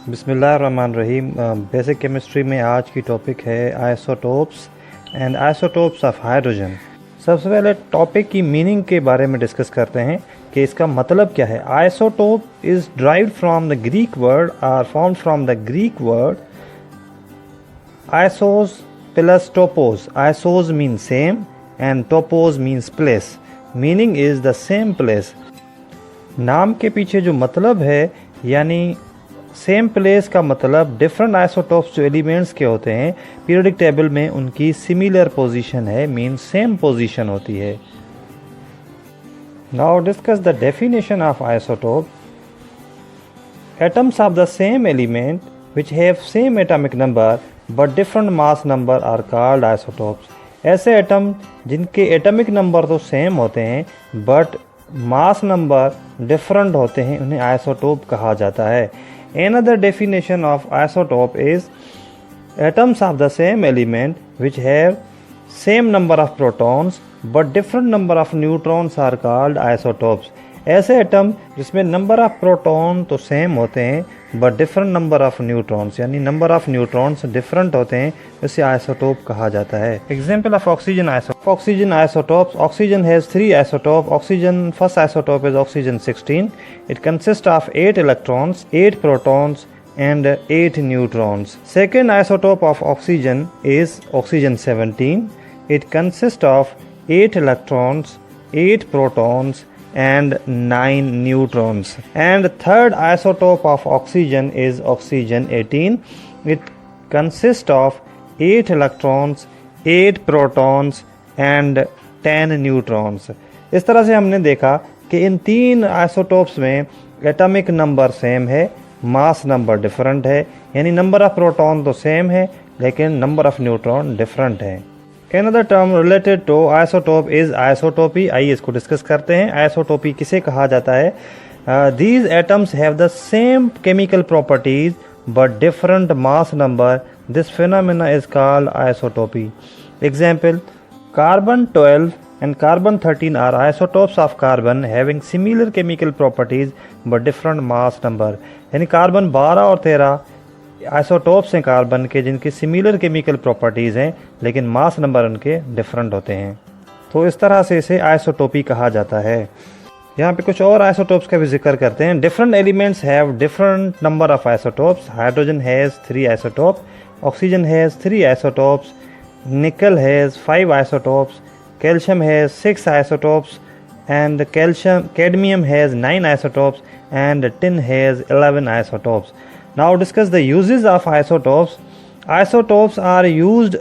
बिस्मिल्लाहिर्रहमानिर्रहीम। Basic chemistry में आज की टॉपिक है isotopes and isotopes of hydrogen. सबसे पहले टॉपिक की मीनिंग के बारे में डिस्कस करते हैं कि इसका मतलब क्या है। Isotope is derived from the Greek word are formed from the Greek word isos plus topos. Isos mean same and topos means place. Meaning is the same place. नाम के पीछे जो मतलब है यानी सेम प्लेस का मतलब डिफरेंट आइसोटोप्स जो एलिमेंट्स के होते हैं पीरियोडिक टेबल में उनकी सिमिलर पोजीशन है, मीन सेम पोजीशन होती है। Now discuss the definition of isotope. Atoms of the same element which have same atomic number but different mass number are called isotopes. ऐसे atom जिनके atomic number तो same होते हैं but mass number different होते हैं उन्हें isotope कहा जाता है। Another definition of isotope is atoms of the same element which have same number of protons but different number of neutrons are called isotopes. ऐसे एटम जिसमें नंबर ऑफ प्रोटॉन तो same होते हैं but different number of neutrons यानी number of neutrons different होते हैं, इसे isotope कहा जाता है। Example of oxygen isotope. Oxygen isotopes. Oxygen has 3 isotope. Oxygen first isotope is oxygen 16. It consists of 8 electrons, 8 protons and 8 neutrons. Second isotope of oxygen is oxygen 17. It consists of 8 electrons, 8 protons and 9 neutrons. And third isotope of oxygen is oxygen 18. It consists of 8 electrons, 8 protons and 10 neutrons. इस तरह से हमने देखा कि इन 3 isotopes में atomic number same है, mass number different है, यानी नंबर ऑफ प्रोटॉन तो सेम है लेकिन नंबर ऑफ न्यूट्रॉन डिफरेंट है। Another term related to isotope is आइसोटोपी। आइए इसको डिस्कस करते हैं। आइसोटोपी किसे कहा जाता है? These atoms have the same chemical properties but different mass number. This phenomena is called isotopy. Example: carbon 12 and carbon 13 are isotopes of carbon having similar chemical properties but different mass number. यानी carbon 12 और 13 isotopes हैं carbon के जिनकी similar chemical properties हैं लेकिन mass number उनके different होते हैं, तो इस तरह से इसे आइसोटोपी कहा जाता है। यहाँ पे कुछ और आइसोटोप्स का भी जिक्र करते हैं। Different elements have different number of isotopes. Hydrogen has 3 isotope, oxygen has 3 isotopes, nickel has 5 isotopes, calcium has 6 isotopes and cadmium has 9 isotopes and tin has 11 isotopes. Now discuss the uses of isotopes. Isotopes are used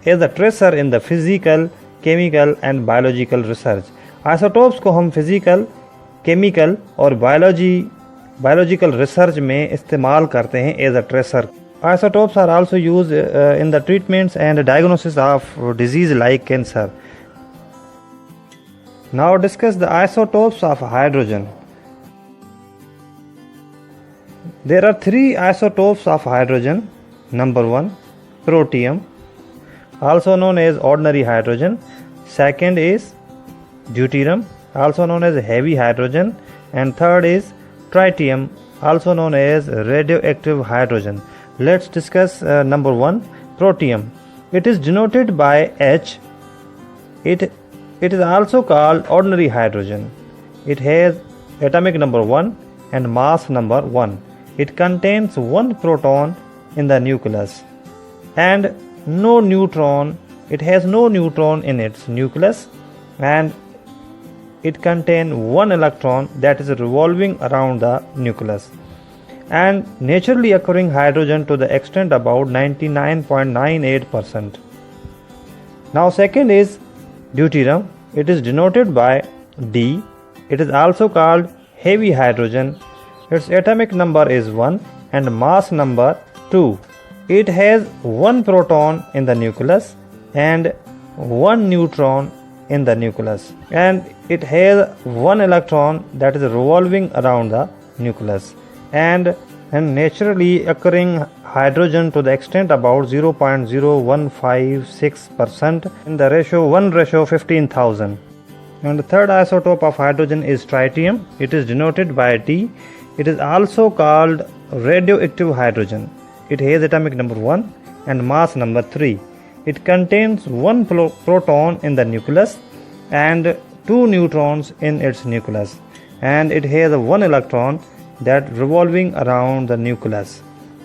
as a tracer in the physical, chemical and biological research. Isotopes को हम physical, chemical और biological research में इस्तेमाल करते हैं as a tracer. Isotopes are also used in the treatments and diagnosis of disease like cancer. Now discuss the isotopes of hydrogen. There are 3 isotopes of hydrogen. Number 1, protium, also known as ordinary hydrogen. Second is deuterium, also known as heavy hydrogen. And third is tritium, also known as radioactive hydrogen. Let's discuss number 1, protium. It is denoted by H. It is also called ordinary hydrogen. It has atomic number 1 and mass number 1. It contains 1 proton in the nucleus and no neutron. It has no neutron in its nucleus and it contains 1 electron that is revolving around the nucleus and naturally occurring hydrogen to the extent about 99.98%. Now second is deuterium. It is denoted by D. It is also called heavy hydrogen. Its atomic number is 1 and mass number 2. It has 1 proton in the nucleus and 1 neutron in the nucleus and it has 1 electron that is revolving around the nucleus and naturally occurring hydrogen to the extent about 0.0156% in the ratio 1:15,000. And the third isotope of hydrogen is tritium. It is denoted by T. It is also called radioactive hydrogen. It has atomic number 1 and mass number 3. It contains one proton in the nucleus and two neutrons in its nucleus, and it has one electron that revolving around the nucleus.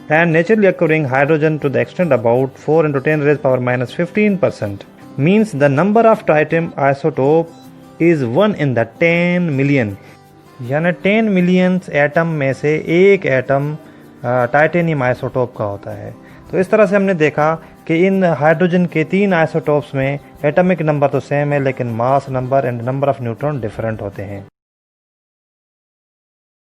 And naturally occurring hydrogen to the extent about 4 into 10 raised power minus 15% means the number of tritium isotope is 1 in the 10 million. यानी 10 millions atom में से एक atom titanium isotope का होता है। तो इस तरह से हमने देखा कि इन हाइड्रोजन के 3 आइसोटोप्स में एटॉमिक नंबर तो सेम है, लेकिन mass number and number of neutron different होते हैं।